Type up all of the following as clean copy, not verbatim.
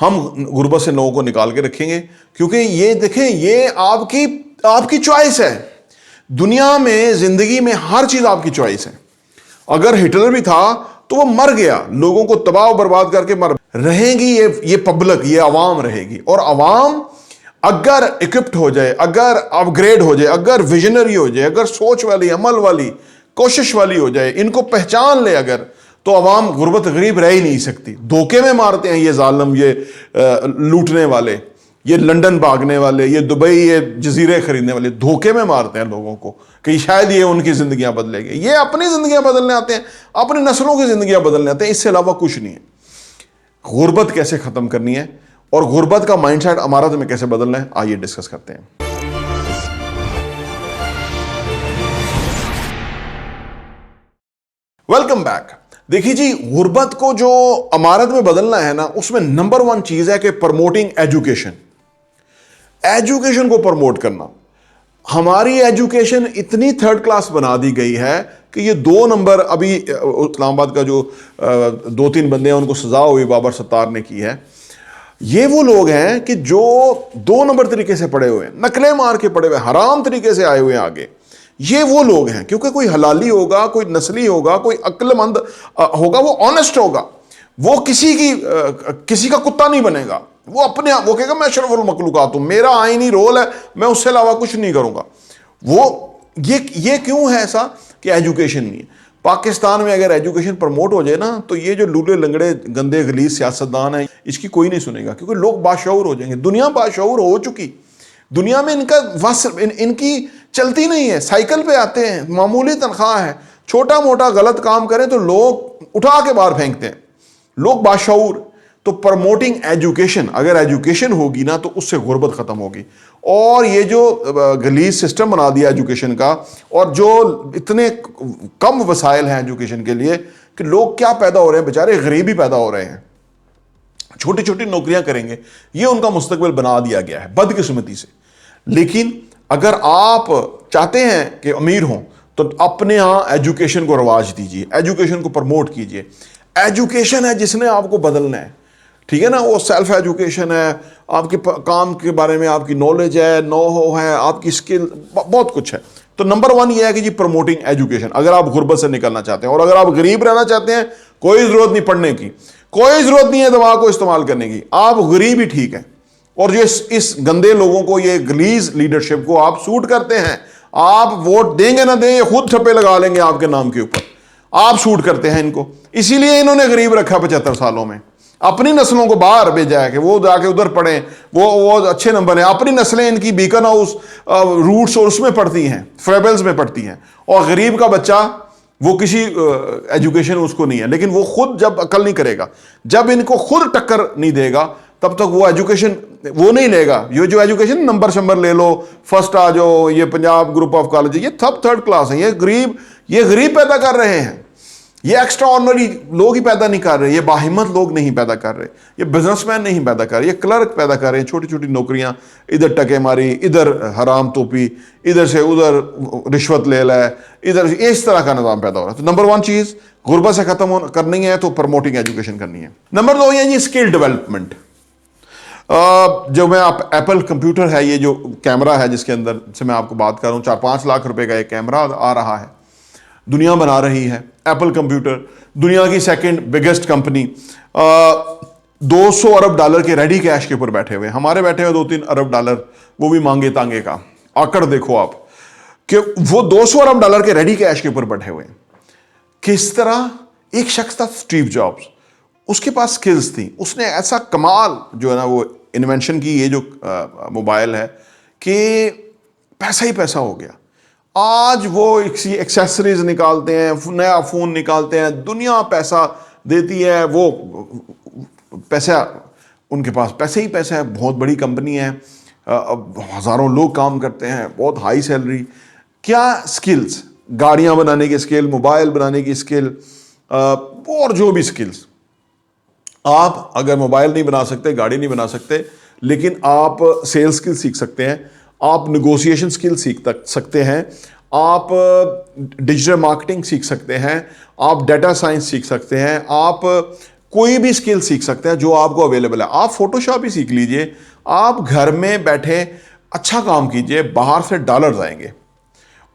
ہم غربت سے لوگوں کو نکال کے رکھیں گے. کیونکہ یہ دیکھیں یہ آپ کی چوائس ہے. دنیا میں زندگی میں ہر چیز آپ کی چوائس ہے. اگر ہٹلر بھی تھا تو وہ مر گیا, لوگوں کو تباہ و برباد کر کے رہیں گی یہ پبلک, یہ عوام رہے گی. اور عوام اگر اکوپڈ ہو جائے, اگر اپ گریڈ ہو جائے, اگر ویژنری ہو جائے, اگر سوچ والی, عمل والی, کوشش والی ہو جائے, ان کو پہچان لے اگر, تو عوام غربت غریب رہ ہی نہیں سکتی. دھوکے میں مارتے ہیں یہ ظالم, یہ لوٹنے والے, یہ لنڈن بھاگنے والے, یہ دبئی, یہ جزیرے خریدنے والے دھوکے میں مارتے ہیں لوگوں کو کہ شاید یہ ان کی زندگیاں بدلے گی. یہ اپنی زندگیاں بدلنے آتے ہیں, اپنی نسلوں کی زندگیاں بدلنے آتے ہیں, اس سے علاوہ کچھ نہیں ہے. غربت کیسے ختم کرنی ہے اور غربت کا مائنڈ سیٹ امارت میں کیسے بدلنا ہے, آئیے ڈسکس کرتے ہیں. Welcome back. دیکھیے جی, غربت کو جو امارت میں بدلنا ہے نا, اس میں نمبر 1 چیز ہے کہ پروموٹنگ ایجوکیشن. ایجوکیشن کو پروموٹ کرنا. ہماری ایجوکیشن اتنی تھرڈ کلاس بنا دی گئی ہے کہ یہ 2 نمبر, ابھی اسلام آباد کا جو 2-3 بندے ہیں ان کو سزا ہوئی بابر ستار نے کی ہے, یہ وہ لوگ ہیں کہ جو 2 نمبر طریقے سے پڑھے ہوئے ہیں, نقلیں مار کے پڑھے ہوئے ہیں, حرام طریقے سے آئے ہوئے ہیں آگے. یہ وہ لوگ ہیں, کیونکہ کوئی حلالی ہوگا, کوئی نسلی ہوگا, کوئی عقل مند ہوگا, وہ آنےسٹ ہوگا, وہ کسی کا کتا نہیں بنے گا. وہ وہ کہے گا میں اشرف المخلوقات ہوں, میرا آئینی رول ہے, میں اس سے علاوہ کچھ نہیں کروں گا. یہ کیوں ہے ایسا کہ ایجوکیشن نہیں ہے. پاکستان میں اگر ایجوکیشن پروموٹ ہو جائے نا, تو یہ جو لولے لنگڑے گندے غلیظ سیاستدان ہیں, اس کی کوئی نہیں سنے گا, کیونکہ لوگ باشعور ہو جائیں گے. دنیا باشعور ہو چکی, دنیا میں ان کی چلتی نہیں ہے. سائیکل پہ آتے ہیں, معمولی تنخواہ ہے, چھوٹا موٹا غلط کام کریں تو لوگ اٹھا کے باہر پھینکتے ہیں. لوگ باشعور. تو پروموٹنگ ایجوکیشن, اگر ایجوکیشن ہوگی نا تو اس سے غربت ختم ہوگی. اور یہ جو غلیظ سسٹم بنا دیا ایجوکیشن کا, اور جو اتنے کم وسائل ہیں ایجوکیشن کے لیے, کہ لوگ کیا پیدا ہو رہے ہیں, بیچارے غریب ہی پیدا ہو رہے ہیں, چھوٹی چھوٹی نوکریاں کریں گے, یہ ان کا مستقبل بنا دیا گیا ہے بدقسمتی سے. لیکن اگر آپ چاہتے ہیں کہ امیر ہوں تو اپنے ہاں ایجوکیشن کو رواج دیجیے, ایجوکیشن کو پروموٹ کیجیے. ایجوکیشن ہے جس نے آپ کو بدلنا ہے, ٹھیک ہے نا. وہ سیلف ایجوکیشن ہے, آپ کے کام کے بارے میں آپ کی نالج ہے, نو ہو ہے, آپ کی اسکل, بہت کچھ ہے. تو نمبر 1 یہ ہے کہ جی پروموٹنگ ایجوکیشن, اگر آپ غربت سے نکلنا چاہتے ہیں. اور اگر آپ غریب رہنا چاہتے ہیں, کوئی ضرورت نہیں پڑھنے کی, کوئی ضرورت نہیں ہے دوا کو استعمال کرنے کی, آپ غریب ہی ٹھیک ہیں. اور جو اس گندے لوگوں کو, یہ غلیظ لیڈرشپ کو آپ سوٹ کرتے ہیں, آپ ووٹ دیں گے نہ دیں, یہ خود ٹھپے لگا لیں گے آپ کے نام کے اوپر. آپ سوٹ کرتے ہیں ان کو, اسی لیے انہوں نے غریب رکھا 75 سالوں میں. اپنی نسلوں کو باہر بھیجا ہے کہ وہ جا کے ادھر پڑھیں, وہ اچھے نمبر ہیں. اپنی نسلیں ان کی بیکن ہاؤس, روٹس اور اس میں پڑھتی ہیں, فریبلز میں پڑھتی ہیں. اور غریب کا بچہ وہ کسی ایجوکیشن اس کو نہیں ہے, لیکن وہ خود جب عقل نہیں کرے گا, جب ان کو خود ٹکر نہیں دے گا, تب تک وہ ایجوکیشن وہ نہیں لے گا. یہ جو ایجوکیشن نمبر شمبر لے لو, فرسٹ آ جاؤ, یہ پنجاب گروپ آف کالج, یہ سب تھرڈ کلاس ہیں. یہ غریب پیدا کر رہے ہیں, یہ ایکسٹرا آرڈنری لوگ ہی پیدا نہیں کر رہے, یہ باہمت لوگ نہیں پیدا کر رہے, یہ بزنس مین نہیں پیدا کر رہے, یہ کلرک پیدا کر رہے ہیں, چھوٹی چھوٹی نوکریاں, ادھر ٹکے ماری, ادھر حرام توپی, ادھر سے ادھر رشوت لے لائے, ادھر اس طرح کا نظام پیدا ہو رہا ہے. تو نمبر 1 چیز غربت سے ختم کرنی ہے تو پروموٹنگ ایجوکیشن کرنی ہے. نمبر 2 یہ اسکل ڈیولپمنٹ. جو میں ایپل کمپیوٹر ہے, یہ جو کیمرہ ہے جس کے اندر سے میں آپ کو بات کر رہا ہوں, 4-5 لاکھ روپے کا ایک کیمرہ آ رہا ہے, دنیا بنا رہی ہے. ایپل کمپیوٹر دنیا کی 2nd بگیسٹ کمپنی, $200 ارب کے ریڈی کیش کے اوپر بیٹھے ہوئے. ہمارے بیٹھے ہوئے $2-3 ارب, وہ بھی مانگے تانگے کا. آکڑ دیکھو آپ کہ وہ $200 ارب کے ریڈی کیش کے اوپر بیٹھے ہوئے. کس طرح ایک شخص تھا اسٹیو جابس, اس کے پاس سکلز تھیں, اس نے ایسا کمال جو ہے نا وہ انوینشن کی, یہ جو موبائل ہے, کہ پیسہ ہی پیسہ ہو گیا. آج وہ ایکسیسریز نکالتے ہیں, نیا فون نکالتے ہیں, دنیا پیسہ دیتی ہے, وہ پیسہ ان کے پاس پیسے ہی پیسہ ہے. بہت بڑی کمپنی ہے, ہزاروں لوگ کام کرتے ہیں, بہت ہائی سیلری. کیا سکلز, گاڑیاں بنانے کی سکل, موبائل بنانے کی سکل, اور جو بھی سکلز. آپ اگر موبائل نہیں بنا سکتے, گاڑی نہیں بنا سکتے, لیکن آپ سیلز سکل سیکھ سکتے ہیں, آپ نیگوسیشن سکل سیکھ سکتے ہیں, آپ ڈیجیٹل مارکیٹنگ سیکھ سکتے ہیں, آپ ڈیٹا سائنس سیکھ سکتے ہیں, آپ کوئی بھی اسکل سیکھ سکتے ہیں جو آپ کو اویلیبل ہے. آپ فوٹو شاپ ہی سیکھ لیجئے, آپ گھر میں بیٹھے اچھا کام کیجئے, باہر سے ڈالرز آئیں گے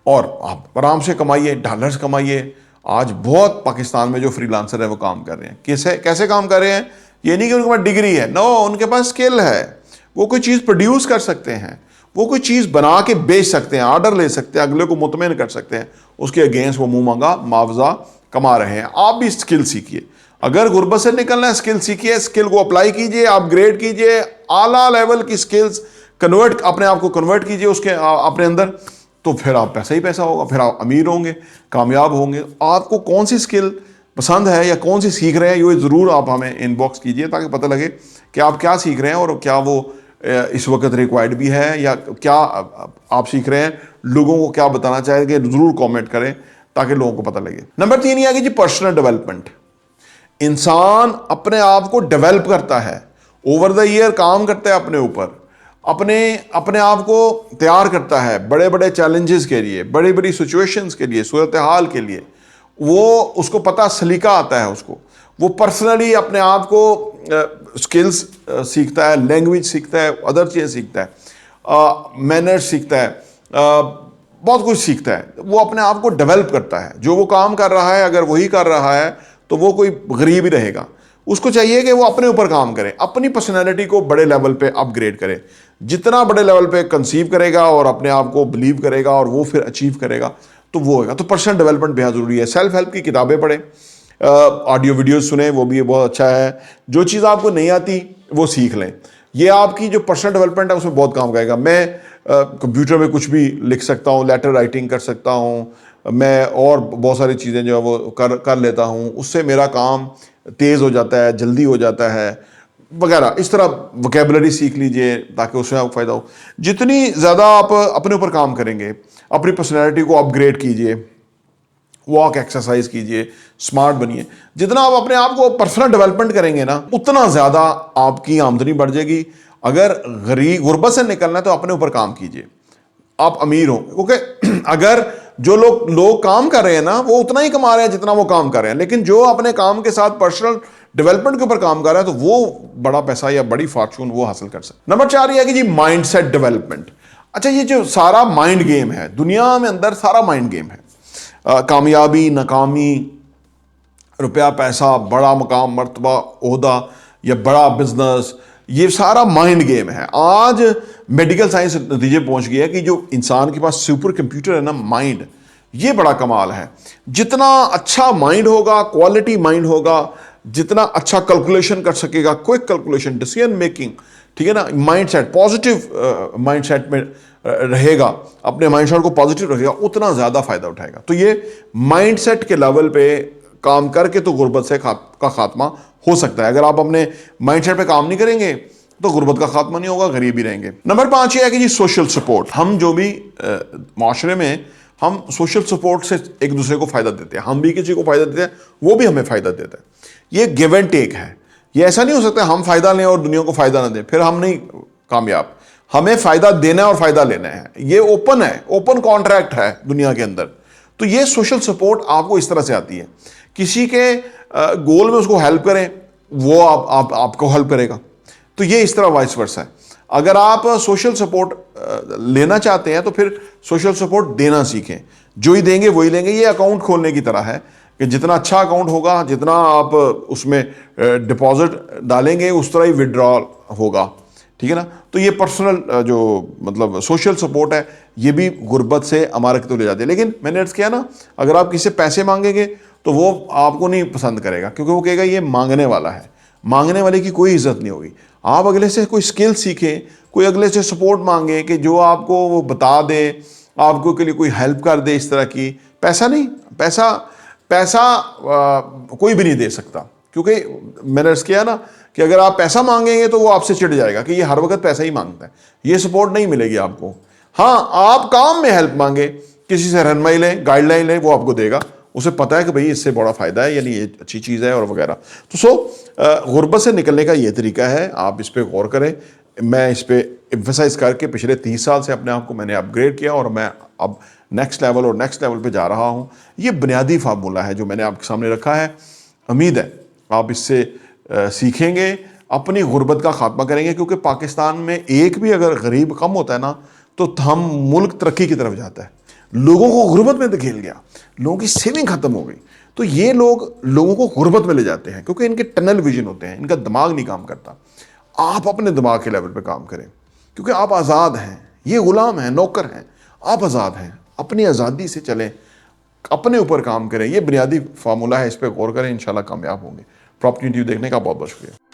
اور آپ آرام سے کمائیے, ڈالرز کمائیے. آج بہت پاکستان میں جو فری لانسر ہیں وہ کام کر رہے ہیں. کیسے کام کر رہے ہیں؟ یہ نہیں کہ ان کے پاس ڈگری ہے, نو, ان کے پاس اسکل ہے, وہ کوئی چیز پروڈیوس کر سکتے ہیں, وہ کوئی چیز بنا کے بیچ سکتے ہیں, آرڈر لے سکتے ہیں, اگلے کو مطمئن کر سکتے ہیں, اس کے اگینسٹ وہ منہ مانگا معاوضہ کما رہے ہیں. آپ بھی اسکل سیکھیے, اگر غربت سے نکلنا ہے اسکل سیکھیے, اسکل کو اپلائی کیجیے, اپ گریڈ کیجیے, اعلیٰ لیول کی اسکلز اپنے آپ کو کنورٹ کیجیے اس کے اپنے اندر, تو پھر آپ پیسہ ہی پیسہ ہوگا, پھر آپ امیر ہوں گے, کامیاب ہوں گے. آپ کو کون سی اسکل پسند ہے یا کون سی سیکھ رہے ہیں, یہ ضرور آپ ہمیں ان باکس کیجیے تاکہ پتہ لگے کہ آپ کیا سیکھ رہے ہیں اور کیا وہ اس وقت ریکوائرڈ بھی ہے یا کیا آپ سیکھ رہے ہیں, لوگوں کو کیا بتانا چاہیں گے, ضرور کامنٹ کریں تاکہ لوگوں کو پتہ لگے. نمبر 3 یہ ہے کہ جی پرسنل ڈیولپمنٹ. انسان اپنے آپ کو ڈیولپ کرتا ہے, اوور دا ایئر کام کرتا ہے اپنے اوپر, اپنے آپ کو تیار کرتا ہے بڑے بڑے چیلنجز کے لیے, بڑی بڑی سچویشنز کے لیے, صورتحال کے لیے. وہ اس کو پتہ سلیقہ آتا ہے, اس کو وہ پرسنلی اپنے آپ کو اسکلز سیکھتا ہے, لینگویج سیکھتا ہے, ادر چیزیں سیکھتا ہے, مینرز سیکھتا ہے, بہت کچھ سیکھتا ہے. وہ اپنے آپ کو ڈیولپ کرتا ہے. جو وہ کام کر رہا ہے اگر وہی کر رہا ہے تو وہ کوئی غریب ہی رہے گا. اس کو چاہیے کہ وہ اپنے اوپر کام کرے, اپنی پرسنالٹی کو بڑے لیول پہ اپ گریڈ کرے. جتنا بڑے لیول پہ کنسیو کرے گا اور اپنے آپ کو بلیو کرے گا اور وہ پھر اچیو کرے گا تو وہ ہوگا. تو پرسنل ڈیولپمنٹ بہت ضروری ہے. سیلف ہیلپ کی کتابیں پڑھیں, آڈیو ویڈیوز سنیں, وہ بھی بہت اچھا ہے. جو چیز آپ کو نہیں آتی وہ سیکھ لیں. یہ آپ کی جو پرسنل ڈیولپمنٹ ہے اس میں بہت کام کرے گا. میں کمپیوٹر میں کچھ بھی لکھ سکتا ہوں, لیٹر رائٹنگ کر سکتا ہوں میں, اور بہت ساری چیزیں جو ہے وہ کر لیتا ہوں. اس سے میرا کام تیز ہو جاتا ہے, جلدی ہو جاتا ہے وغیرہ. اس طرح وکیبلری سیکھ لیجئے تاکہ اس میں آپ کو فائدہ ہو. جتنی زیادہ آپ اپنے اوپر کام کریں گے, اپنی پرسنالٹی کو اپ گریڈ کیجئے, واک ایکسرسائز کیجئے, اسمارٹ بنیے. جتنا آپ اپنے آپ کو پرسنل ڈیولپمنٹ کریں گے نا, اتنا زیادہ آپ کی آمدنی بڑھ جائے گی. اگر غربت سے نکلنا ہے تو اپنے اوپر کام کیجئے, آپ امیر ہوں. کیونکہ اگر جو لوگ کام کر رہے ہیں نا وہ اتنا ہی کما رہے ہیں جتنا وہ کام کر رہے ہیں, لیکن جو اپنے کام کے ساتھ پرسنل ڈیولپمنٹ کے اوپر کام کر رہا ہے تو وہ بڑا پیسہ یا بڑی فارچون وہ حاصل کر سکتا. نمبر 4 یہ ہے کہ جی مائنڈ سیٹ ڈیولپمنٹ. اچھا, یہ جو سارا مائنڈ گیم ہے دنیا میں اندر, سارا مائنڈ گیم ہے. کامیابی, ناکامی, روپیہ پیسہ, بڑا مقام, مرتبہ, عہدہ یا بڑا بزنس, یہ سارا مائنڈ گیم ہے. آج میڈیکل سائنس نتیجے پہنچ گیا ہے کہ جو انسان کے پاس سپر کمپیوٹر ہے نا, مائنڈ, یہ بڑا کمال ہے. جتنا اچھا مائنڈ ہوگا, کوالٹی مائنڈ ہوگا, جتنا اچھا کیلکولیشن کر سکے گا, کوئک کیلکولیشن, ڈیسیژن میکنگ, ٹھیک ہے نا, mindset positive mindset میں رہے گا, اپنے مائنڈ سیٹ کو پازیٹیو رکھے گا, اتنا زیادہ فائدہ اٹھائے گا. تو یہ مائنڈ سیٹ کے لیول پہ کام کر کے تو غربت سے کا خاتمہ ہو سکتا ہے. اگر آپ اپنے مائنڈ سیٹ پہ کام نہیں کریں گے تو غربت کا خاتمہ نہیں ہوگا, غریب ہی رہیں گے. نمبر 5 یہ ہے کہ جی سوشل سپورٹ. ہم جو بھی معاشرے میں ہم سوشل سپورٹ سے ایک دوسرے کو فائدہ دیتے ہیں, ہم بھی کسی کو فائدہ دیتے ہیں, وہ بھی ہمیں فائدہ دیتا ہے. یہ گیو اینڈ ٹیک ہے. یہ ایسا نہیں ہو سکتا ہم فائدہ لیں اور دنیا کو فائدہ نہ دیں, پھر ہم نہیں کامیاب. ہمیں فائدہ دینا ہے اور فائدہ لینا ہے. یہ اوپن ہے, اوپن کانٹریکٹ ہے دنیا کے اندر. تو یہ سوشل سپورٹ آپ کو اس طرح سے آتی ہے, کسی کے گول میں اس کو ہیلپ کریں, وہ آپ کو ہیلپ کرے گا. تو یہ اس طرح وائس ورسا ہے. اگر آپ سوشل سپورٹ لینا چاہتے ہیں تو پھر سوشل سپورٹ دینا سیکھیں. جو ہی دیں گے وہی لیں گے. یہ اکاؤنٹ کھولنے کی طرح ہے کہ جتنا اچھا اکاؤنٹ ہوگا, جتنا آپ اس میں ڈپازٹ ڈالیں گے اس طرح ہی وڈرال ہوگا, ٹھیک ہے نا. تو یہ پرسنل جو مطلب سوشل سپورٹ ہے یہ بھی غربت سے ہمارے کی طرف لے جاتی ہے. لیکن میں نے عرض کیا نا, اگر آپ کسی سے پیسے مانگیں گے تو وہ آپ کو نہیں پسند کرے گا, کیونکہ وہ کہے گا یہ مانگنے والا ہے. مانگنے والے کی کوئی عزت نہیں ہوگی. آپ اگلے سے کوئی اسکل سیکھیں, کوئی اگلے سے سپورٹ مانگیں کہ جو آپ کو وہ بتا دے, آپ کو کے لیے کوئی ہیلپ کر دے اس طرح کی. پیسہ نہیں, پیسہ کوئی بھی نہیں دے سکتا, کیونکہ میں نے عرض کیا نا کہ اگر آپ پیسہ مانگیں گے تو وہ آپ سے چڑھ جائے گا کہ یہ ہر وقت پیسہ ہی مانگتا ہے. یہ سپورٹ نہیں ملے گی آپ کو. ہاں, آپ کام میں ہیلپ مانگیں, کسی سے رہنمائی لیں, گائیڈ لائن لیں, وہ آپ کو دے گا. اسے پتہ ہے کہ بھئی اس سے بڑا فائدہ ہے, یعنی یہ اچھی چیز ہے اور وغیرہ. تو غربت سے نکلنے کا یہ طریقہ ہے, آپ اس پہ غور کریں. میں اس پہ ایمفسائز کر کے پچھلے 30 سال سے اپنے آپ کو میں نے اپ گریڈ کیا اور میں اب نیکسٹ لیول پہ جا رہا ہوں. یہ بنیادی فارمولہ ہے جو میں نے آپ کے سامنے رکھا ہے. امید ہے آپ اس سے سیکھیں گے، اپنی غربت کا خاتمہ کریں گے، کیونکہ پاکستان میں ایک بھی اگر غریب کم ہوتا ہے نا تو ہم ملک ترقی کی طرف جاتا ہے۔ لوگوں کو غربت میں دھکیل گیا، لوگوں کی سیونگ ختم ہو گئی، تو یہ لوگ لوگوں کو غربت میں لے جاتے ہیں کیونکہ ان کے ٹنل ویژن ہوتے ہیں، ان کا دماغ نہیں کام کرتا۔ آپ اپنے دماغ کے لیول پہ کام کریں، کیونکہ آپ آزاد ہیں، یہ غلام ہیں، نوکر ہیں، آپ آزاد ہیں، اپنی آزادی سے چلیں، اپنے اوپر کام کریں۔ یہ بنیادی فارمولہ ہے، اس پہ غور کریں، انشاءاللہ کامیاب ہوں گے۔ پراپرٹی ٹیوی دیکھنے کا بہت بہت شکریہ۔